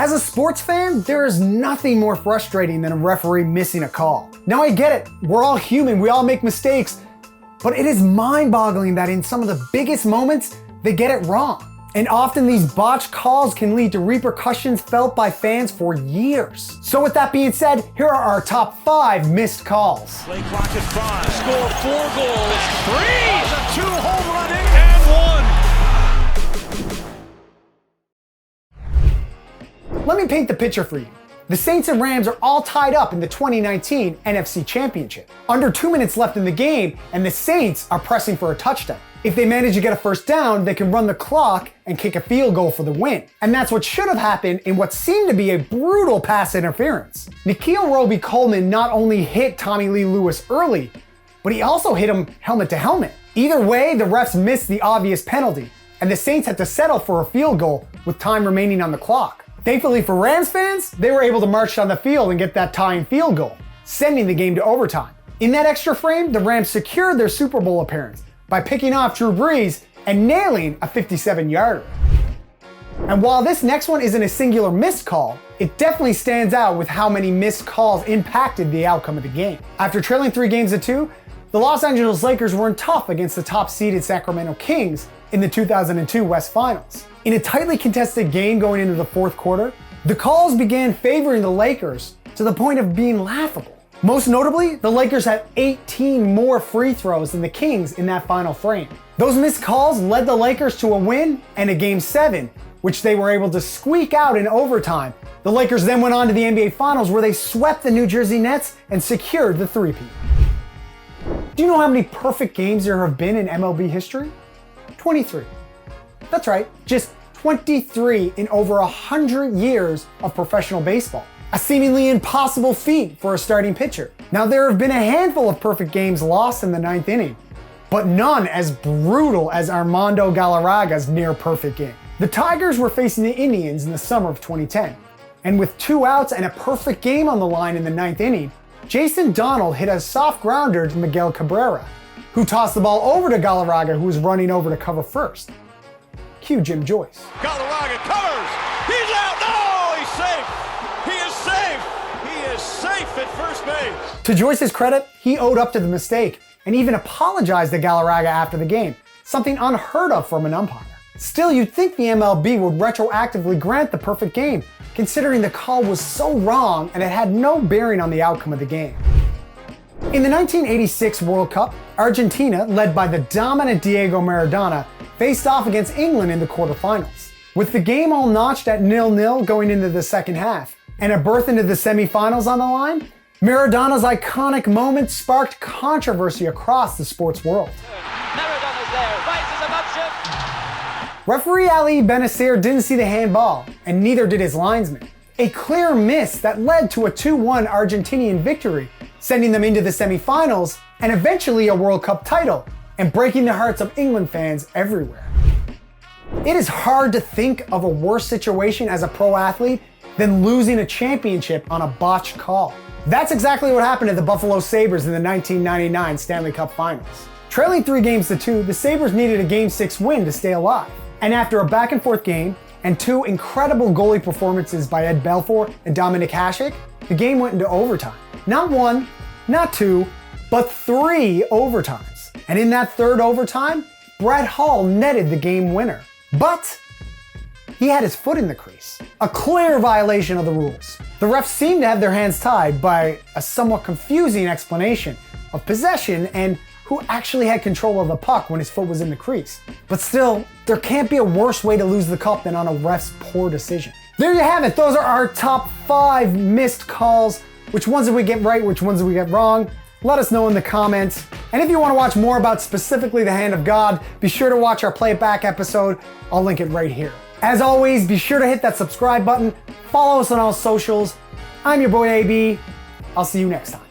As a sports fan, there is nothing more frustrating than a referee missing a call. Now I get it, we're all human, we all make mistakes, but it is mind-boggling that in some of the biggest moments, they get it wrong. And often these botched calls can lead to repercussions felt by fans for years. So with that being said, here are our top 5 missed calls. Play clock at 5, score 4 goals, 3, a 2 home run inning, and 1. Let me paint the picture for you. The Saints and Rams are all tied up in the 2019 NFC Championship. Under 2 minutes left in the game, and the Saints are pressing for a touchdown. If they manage to get a first down, they can run the clock and kick a field goal for the win. And that's what should have happened in what seemed to be a brutal pass interference. Nikhil Roby-Coleman not only hit Tommy Lee Lewis early, but he also hit him helmet to helmet. Either way, the refs missed the obvious penalty, and the Saints had to settle for a field goal with time remaining on the clock. Thankfully for Rams fans, they were able to march down the field and get that tying field goal, sending the game to overtime. In that extra frame, the Rams secured their Super Bowl appearance by picking off Drew Brees and nailing a 57-yarder. And while this next one isn't a singular missed call, it definitely stands out with how many missed calls impacted the outcome of the game. After trailing 3-2, the Los Angeles Lakers were in tough against the top-seeded Sacramento Kings in the 2002 West Finals. In a tightly contested game going into the fourth quarter, the calls began favoring the Lakers to the point of being laughable. Most notably, the Lakers had 18 more free throws than the Kings in that final frame. Those missed calls led the Lakers to a win and a Game 7, which they were able to squeak out in overtime. The Lakers then went on to the NBA Finals where they swept the New Jersey Nets and secured the three-peat. Do you know how many perfect games there have been in MLB history? 23. That's right, just 23 in over 100 years of professional baseball. A seemingly impossible feat for a starting pitcher. Now there have been a handful of perfect games lost in the 9th inning, but none as brutal as Armando Galarraga's near-perfect game. The Tigers were facing the Indians in the summer of 2010, and with 2 outs and a perfect game on the line in the 9th inning, Jason Donald hit a soft grounder to Miguel Cabrera, who tossed the ball over to Galarraga, who was running over to cover first. Cue Jim Joyce. Galarraga covers, he's out, no, he's safe. He is safe! He is safe at first base! To Joyce's credit, he owed up to the mistake and even apologized to Galarraga after the game, something unheard of from an umpire. Still, you'd think the MLB would retroactively grant the perfect game, considering the call was so wrong and it had no bearing on the outcome of the game. In the 1986 World Cup, Argentina, led by the dominant Diego Maradona, faced off against England in the quarterfinals. With the game all notched at 0-0 going into the second half, and a berth into the semifinals on the line, Maradona's iconic moment sparked controversy across the sports world. Maradona's there, rises above ship. Referee Ali Benassir didn't see the handball, and neither did his linesman. A clear miss that led to a 2-1 Argentinian victory, sending them into the semifinals and eventually a World Cup title, and breaking the hearts of England fans everywhere. It is hard to think of a worse situation as a pro athlete than losing a championship on a botched call. That's exactly what happened to the Buffalo Sabres in the 1999 Stanley Cup Finals. Trailing 3-2, the Sabres needed a Game 6 win to stay alive. And after a back and forth game and 2 incredible goalie performances by Ed Belfour and Dominik Hasek, the game went into overtime. Not 1, not 2, but 3 overtimes. And in that 3rd overtime, Brett Hull netted the game winner. But he had his foot in the crease. A clear violation of the rules. The refs seemed to have their hands tied by a somewhat confusing explanation of possession and who actually had control of the puck when his foot was in the crease. But still, there can't be a worse way to lose the cup than on a ref's poor decision. There you have it. Those are our top 5 missed calls. Which ones did we get right? Which ones did we get wrong? Let us know in the comments. And if you want to watch more about specifically the Hand of God, be sure to watch our Play It Back episode. I'll link it right here. As always, be sure to hit that subscribe button. Follow us on all socials. I'm your boy AB. I'll see you next time.